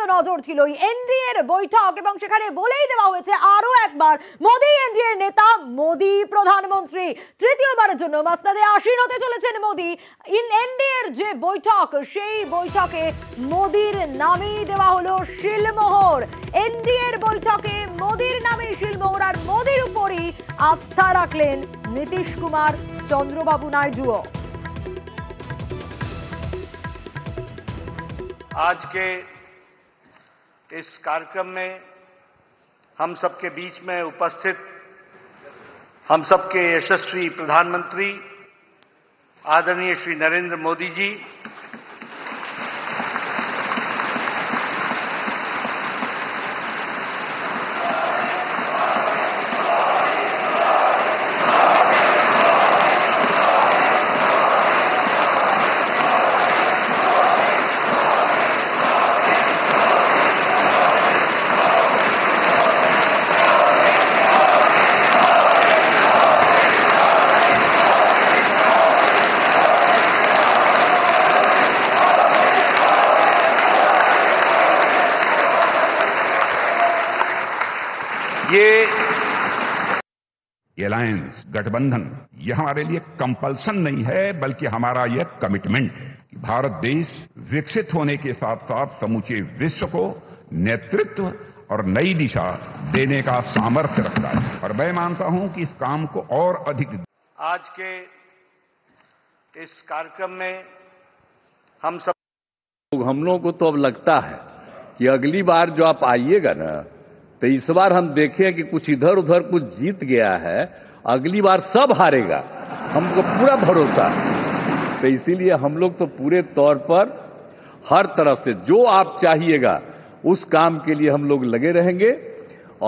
তো নজর ছিল এনডিএ এর বৈঠক এবং সেখানে বলেই দেওয়া হয়েছে আরো একবার মোদি এনডিএ এর নেতা, মোদি প্রধানমন্ত্রী। তৃতীয়বারের জন্য মাসনাদে আসীন হতে চলেছেন মোদি। এনডিএ এর যে বৈঠক, সেই বৈঠকে মোদির নামেই দেওয়া হলো শিলমোহর। এনডিএ এর বৈঠকে মোদির নামে শিলমোহর, আর মোদির উপরই আস্থা রাখলেন নীতিশ কুমার, চন্দ্রবাবু নাইডুও। आज के इस कार्यक्रम में हम सबके बीच में उपस्थित हम सबके यशस्वी प्रधानमंत्री आदरणीय श्री नरेंद्र मोदी जी, ये अलायंस, गठबंधन, ये हमारे लिए कंपल्सन नहीं है, बल्कि हमारा यह कमिटमेंट है कि भारत देश विकसित होने के साथ साथ समूचे विश्व को नेतृत्व और नई दिशा देने का सामर्थ्य रखता है। और मैं मानता हूं कि इस काम को और अधिक आज के इस कार्यक्रम में हम लोगों को तो अब लगता है कि अगली बार जो आप आइएगा ना, तो इस बार हम देखें कि कुछ इधर उधर कुछ जीत गया है, अगली बार सब हारेगा, हमको पूरा भरोसा है। तो इसीलिए हम लोग तो पूरे तौर पर हर तरह से जो आप चाहिएगा उस काम के लिए हम लोग लगे रहेंगे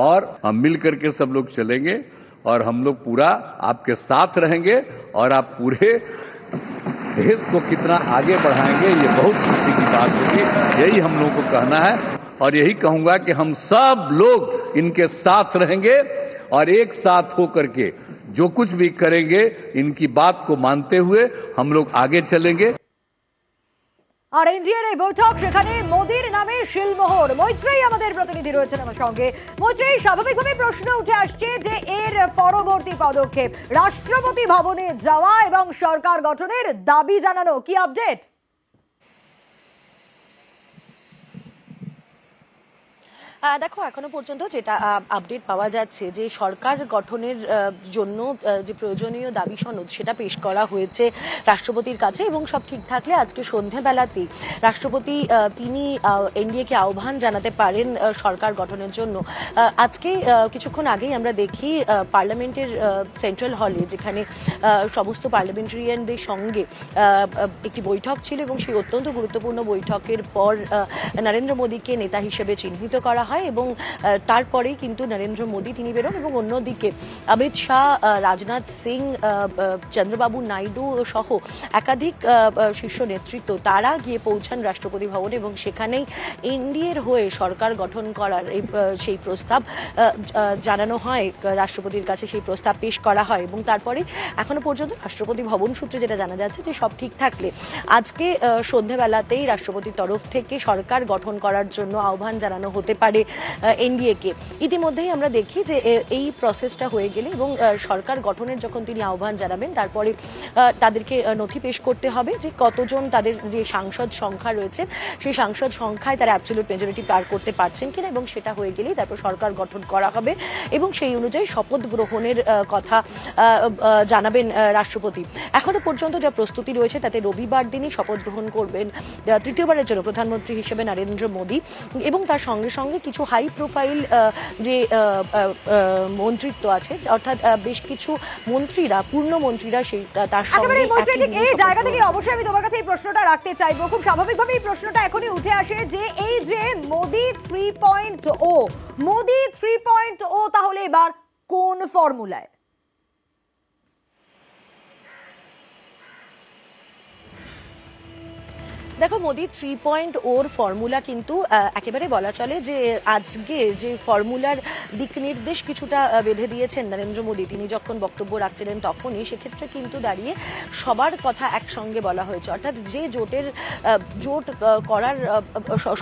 और हम मिल करके सब लोग चलेंगे और हम लोग पूरा आपके साथ रहेंगे और आप पूरे देश को कितना आगे बढ़ाएंगे, ये बहुत खुशी की बात होगी। यही हम लोगों को कहना है और यही कहूंगा कि हम सब लोग इनके साथ रहेंगे और एक साथ होकर के जो कुछ भी करेंगे इनकी बात को मानते हुए हम लोग आगे चलेंगे। আর এনডিএ এর বৈঠক, সেখানে মোদির নামে শিলমোহর। মৈত্রেয়ী আমাদের প্রতিনিধি রয়েছেন আমার সঙ্গে। মৈত্রেয়ী, স্বাভাবিকভাবে প্রশ্ন উঠে আসছে যে এর পরবর্তী পদক্ষেপ, রাষ্ট্রপতি ভবনে যাওয়া এবং সরকার গঠনের দাবি জানানো, কি আপডেট? দেখো, এখনো পর্যন্ত যেটা আপডেট পাওয়া যাচ্ছে যে সরকার গঠনের জন্য যে প্রয়োজনীয় দাবি সনদ সেটা পেশ করা হয়েছে রাষ্ট্রপতির কাছে এবং সব ঠিক থাকলে আজকে সন্ধ্যাবেলাতেই রাষ্ট্রপতি তিনি এনডিএকে আহ্বান জানাতে পারেন সরকার গঠনের জন্য। আজকে কিছুক্ষণ আগেই আমরা দেখি পার্লামেন্টের সেন্ট্রাল হলে, যেখানে সমস্ত পার্লামেন্টারিয়ানদের সঙ্গে একটি বৈঠক ছিল এবং সেই অত্যন্ত গুরুত্বপূর্ণ বৈঠকের পর নরেন্দ্র মোদীকে নেতা হিসেবে চিহ্নিত করা হয় এবং তারপরেই কিন্তু নরেন্দ্র মোদী তিনি বেরোন এবং অন্যদিকে অমিত শাহ, রাজনাথ সিং, চন্দ্রবাবু নাইডু সহ একাধিক শীর্ষ নেতৃত্ব তারা গিয়ে পৌঁছান রাষ্ট্রপতি ভবনে এবং সেখানেই এনডিএর হয়ে সরকার গঠন করার সেই প্রস্তাব জানানো হয় রাষ্ট্রপতির কাছে, সেই প্রস্তাব পেশ করা হয় এবং তারপরে এখনো পর্যন্ত রাষ্ট্রপতি ভবন সূত্রে যেটা জানা যাচ্ছে যে সব ঠিক থাকলে আজকে সন্ধ্যাবেলাতেই রাষ্ট্রপতির তরফ থেকে সরকার গঠন করার জন্য আহ্বান জানানো হতে পারে এনডিএকে। ইতিমধ্যেই আমরা দেখি যে এই প্রসেসটা হয়ে গেলে এবং সরকার গঠনের যখন তিনি আহ্বান জানাবেন তারপরে তাদেরকে নথি পেশ করতে হবে যে কতজন তাদের যে সাংসদ সংখ্যা রয়েছে সেই সাংসদ সংখ্যায় তারা অ্যাবসলিউট মেজরিটি পার করতে পারছেন কিনা এবং সেটা হয়ে গেলেই তারপর সরকার গঠন করা হবে এবং সেই অনুযায়ী শপথ গ্রহণের কথা জানাবেন রাষ্ট্রপতি। এখনো পর্যন্ত যা প্রস্তুতি রয়েছে তাতে রবিবার দিনই শপথ গ্রহণ করবেন তৃতীয়বারের জন্য প্রধানমন্ত্রী হিসেবে নরেন্দ্র মোদী এবং তার সঙ্গে সঙ্গে কিছু হাই প্রোফাইল যে মন্ত্রিত্ব আছে, অর্থাৎ বেশ কিছু মন্ত্রীরা, পূর্ণ মন্ত্রীরা সেই তার সঙ্গে এই জায়গা থেকে অবশ্যই আমি তোমার কাছে এই প্রশ্নটা রাখতে চাইবো। খুব স্বাভাবিকভাবে এই প্রশ্নটা এখনই উঠে আসে যে এই যে মোদি 3.0, মোদি 3.0 তাহলে এবার কোন ফর্মুলায়? দেখো মোদি 3.0 ফর্মুলা কিন্তু একেবারে বলা চলে যে আজকে যে ফর্মুলার দিক নির্দেশ কিছুটা বেঁধে দিয়েছেন নরেন্দ্র মোদি, তিনি যখন বক্তব্য রাখছিলেন তখনই সেক্ষেত্রে কিন্তু দাঁড়িয়ে সবার কথা একসঙ্গে বলা হয়েছে। অর্থাৎ যে জোট করার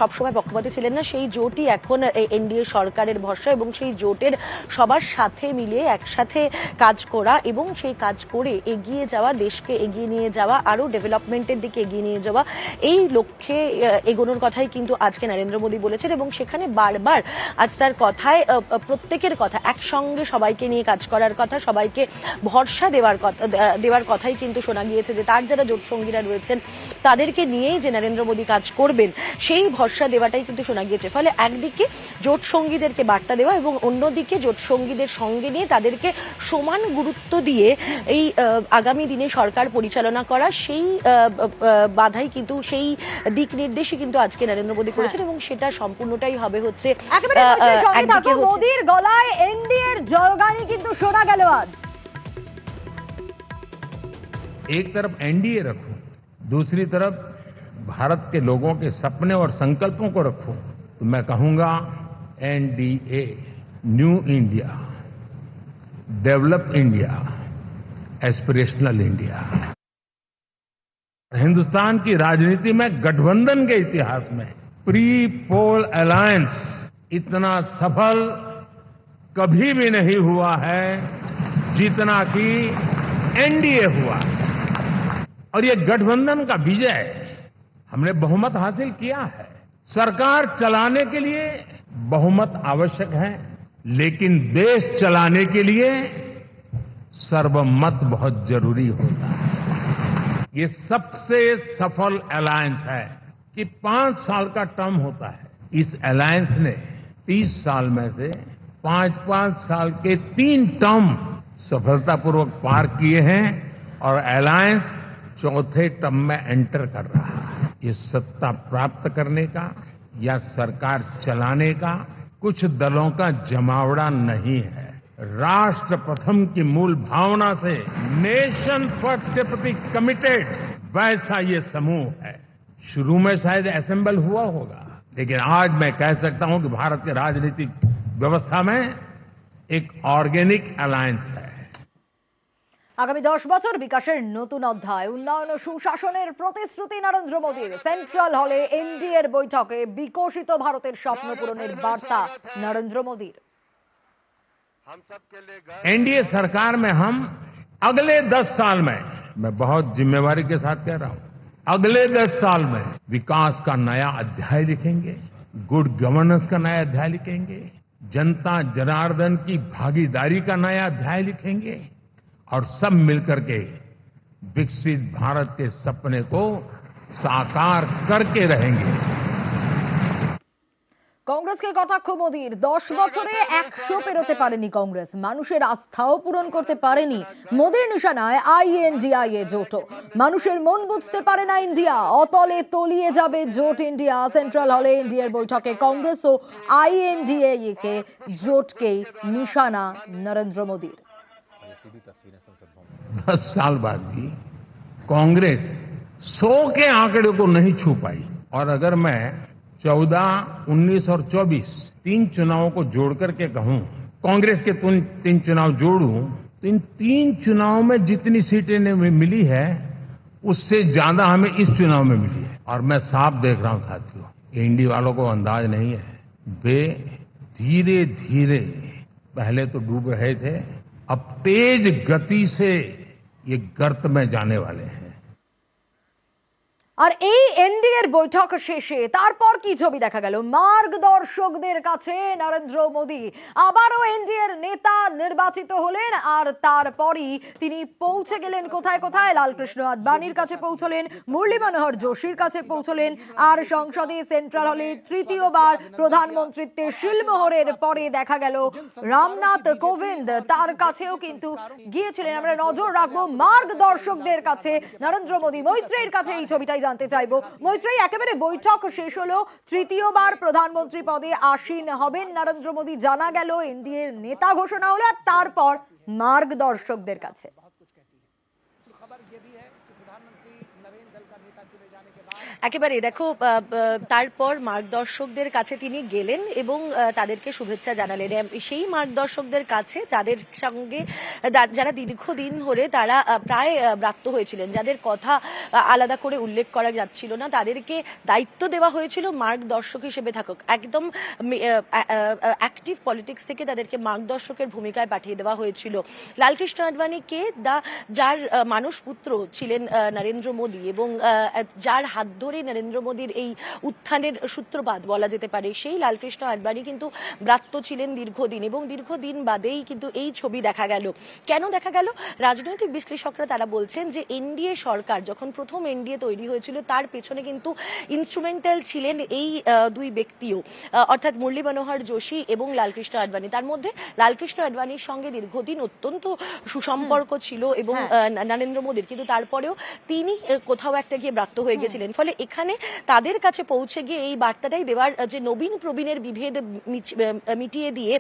সবসময় পক্ষপাতী ছিলেন না, সেই জোটই এখন এনডিএ সরকারের ভরসা এবং সেই জোটের সবার সাথে মিলিয়ে একসাথে কাজ করা এবং সেই কাজ করে এগিয়ে যাওয়া, দেশকে এগিয়ে নিয়ে যাওয়া, আরও ডেভেলপমেন্টের দিকে এগিয়ে নিয়ে যাওয়া, এই লক্ষ্যে এগোনোর কথাই কিন্তু আজকে নরেন্দ্র মোদী বলেছেন। এবং সেখানে বারবার আজ তার কথায় প্রত্যেকের কথা, একসঙ্গে সবাইকে নিয়ে কাজ করার কথা, সবাইকে ভরসা দেওয়ার কথাই কিন্তু শোনা গিয়েছে যে তার যারা জোট সঙ্গীরা রয়েছেন তাদেরকে নিয়েই যে নরেন্দ্র মোদী কাজ করবেন সেই ভরসা দেওয়াটাই কিন্তু শোনা গিয়েছে। ফলে একদিকে জোট সঙ্গীদেরকে বার্তা দেওয়া এবং অন্যদিকে জোট সঙ্গীদের সঙ্গে নিয়ে তাদেরকে সমান গুরুত্ব দিয়ে এই আগামী দিনে সরকার পরিচালনা করা, সেই বাধাই কিন্তু, সেই দিক নির্দেশই কিন্তু আজকে নরেন্দ্র মোদী করেছেন এবং সেটা সম্পূর্ণটাই হবে হচ্ছে মোদীর গলায় এনডিএর জয়গানই কিন্তু শোনা গেল আজ। एक तरफ एनडीए रखूं, दूसरी तरफ भारत के लोगों के सपने और संकल्पों को रखूं, तो मैं कहूंगा NDA, new India, develop India, aspirational India. Hindustan की राजनीति में गठबंधन के इतिहास में प्री पोल अलायंस इतना सफल कभी भी नहीं हुआ है जितना कि एनडीए हुआ। और ये गठबंधन का विजय, हमने बहुमत हासिल किया है। सरकार चलाने के लिए बहुमत आवश्यक है, लेकिन देश चलाने के लिए सर्वमत बहुत जरूरी होता है। ये सबसे सफल अलायंस है कि 5 साल का टर्म होता है। इस अलायंस ने 30 साल में से 5-5 साल के 3 टर्म सफलतापूर्वक पार किए हैं और अलायंस चौथे टर्म में एंटर कर रहा है। ये सत्ता प्राप्त करने का या सरकार चलाने का कुछ दलों का जमावड़ा नहीं है। राष्ट्र प्रथम की मूल भावना से नेशन फर्स्ट के प्रति कमिटेड वैसा ये समूह है। शुरू में शायद असेंबल हुआ होगा, लेकिन आज मैं कह सकता हूं कि भारत के राजनीतिक व्यवस्था में एक ऑर्गेनिक अलायंस है। আগামী 10 বছর বিকাশের নতুন অধ্যায়, উন্নয়ন ও সুশাসনের প্রতিশ্রুতি নরেন্দ্র মোদীর। সেন্ট্রাল হলে এনডিএর বৈঠকে বিকশিত ভারতের স্বপ্ন পূরণের বার্তা নরেন্দ্র মোদীর। एनडीए सरकार में हम अगले 10 साल में, मैं बहुत जिम्मेवारी के साथ कह रहा हूं, अगले 10 साल में विकास का नया अध्याय लिखेंगे, गुड गवर्नेंस का नया अध्याय लिखेंगे, जनता जनार्दन की भागीदारी का नया अध्याय लिखेंगे और सब मिलकर के विकसित भारत के सपने को साकार करके रहेंगे। কংগ্রেসকে কটাক্ষ মোদীর। 10 বছরে 100 পেরোতে পারেনি কংগ্রেস, মানুষের আস্থাও পূরণ করতে পারেনি। মোদীর নিশানায় আইএনডিআইএ জোটও। মানুষের মন বুঝতে পারে না ইন্ডিয়া, অতলে তলিয়ে যাবে জোট ইন্ডিয়া। সেন্ট্রাল হলে এনডিএর বৈঠকে কংগ্রেস ও আইএনডিআইএ কে জোটকেই নিশানা নরেন্দ্র মোদীর। 10 साल बाद भी कांग्रेस 100 के आंकड़े को नहीं छू पाई। और अगर मैं 14, 19 और 24 3 चुनावों को जोड़ करके कहूं, कांग्रेस के 3 चुनाव जोड़ूं, तो इन 3 चुनावों में जितनी सीटें मिली है उससे ज्यादा हमें इस चुनाव में मिली है। और मैं साफ देख रहा हूं साथियों, एनडीए वालों को अंदाज नहीं है, वे धीरे धीरे पहले तो डूब रहे थे, अब तेज गति से ये गर्त में जाने वाले हैं। আর এই এনডিএর বৈঠক শেষে তারপর কি ছবি দেখা গেল? মার্গদর্শকদের কাছে নরেন্দ্র মোদী আবারও এনডিএর নেতা নির্বাচিত হলেন। আর তারপরই তিনি পৌঁছে গেলেন কোথায় কোথায়? লালকৃষ্ণ আদবানির কাছে পৌঁছলেন, মুরলী মনোহর যোশীর কাছে পৌঁছলেন, আর সংসদে সেন্ট্রাল হলে তৃতীয়বার প্রধানমন্ত্রীত্বের শিলমোহরের পরে দেখা গেল রামনাথ কোবিন্দ, তার কাছেও কিন্তু গিয়েছিলেন। আমরা নজর রাখবো মার্গদর্শকদের কাছে নরেন্দ্র মোদী। মৈত্রের কাছে এই ছবিটাই জানতে চাইবো। মৈত্রেয়ী, একেবারে বৈঠক শেষ হলো, তৃতীয়বার প্রধানমন্ত্রী পদে আসীন হবেন নরেন্দ্র মোদী, জানা গেল এনডিএর নেতা ঘোষণা হলো, আর তারপর মার্গদর্শকদের কাছে একেবারে দেখো তারপর মার্গদর্শকদের কাছে তিনি গেলেন এবং তাদেরকে শুভেচ্ছা জানালেন। সেই মার্গদর্শকদের কাছে যাদের সঙ্গে যারা দীর্ঘদিন ধরে তারা প্রায় ব্রাত্য হয়েছিলেন, যাদের কথা আলাদা করে উল্লেখ করা যাচ্ছিল না, তাদেরকে দায়িত্ব দেওয়া হয়েছিল মার্গদর্শক হিসেবে থাকুক। একদম অ্যাক্টিভ পলিটিক্স থেকে তাদেরকে মার্গদর্শকের ভূমিকায় পাঠিয়ে দেওয়া হয়েছিল। লালকৃষ্ণ আডবাণীকে যার মানস পুত্র ছিলেন নরেন্দ্র মোদী এবং যার হাত ধরে নরেন্দ্র মোদীর এই উত্থানের সূত্রপাত বলা যেতে পারে, সেই লালকৃষ্ণ আডবাণী কিন্তু ব্রাত্য ছিলেন দীর্ঘদিন এবং দীর্ঘদিন বাদেই কিন্তু এই ছবি দেখা গেল। কেন দেখা গেল? রাজনৈতিক বিশ্লেষকরা তারা বলছেন যে এনডিএ সরকার যখন প্রথম এনডিএ তৈরি হয়েছিল তার পেছনে কিন্তু ইনস্ট্রুমেন্টাল ছিলেন এই দুই ব্যক্তিও, অর্থাৎ মুরলী মনোহর যোশী এবং লালকৃষ্ণ আডবাণী। তার মধ্যে লালকৃষ্ণ আডবাণীর সঙ্গে দীর্ঘদিন অত্যন্ত সুসম্পর্ক ছিল এবং নরেন্দ্র মোদীর, কিন্তু তারপরেও তিনি কোথাও একটা গিয়ে ব্রাত্য হয়ে গেছিলেন। ফলে এখানে তাদের কাছে পৌঁছে গিয়ে এই বার্তাটাই দেওয়ার যে নবীন প্রবীণের বিভেদ মিটিয়ে দিয়ে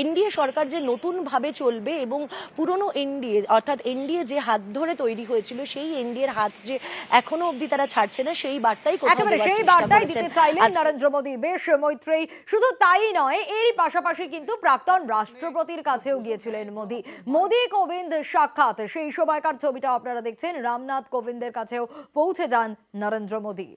এনডিএ সরকার যে নতুন ভাবে চলবে এবং পুরনো এনডিএ অর্থাৎ এনডিএ যে হাত ধরে তৈরি হয়েছিল সেই এনডিএর হাত যে এখনো অবধি তারা ছাড়ছে না, সেই বার্তাই একেবারে সেই বার্তাই দিতে চাইলেন নরেন্দ্র মোদী। বেশ মৈত্রেয়ী। শুধু তাই নয়, এর পাশাপাশি কিন্তু প্রাক্তন রাষ্ট্রপতির কাছেও গিয়েছিলেন মোদী। মোদী কোবিন্দ সাক্ষাৎ, সেই সময়কার ছবিটা আপনারা দেখছেন। রামনাথ কোবিন্দের কাছেও পৌঁছে যান নরেন্দ্র মোদী।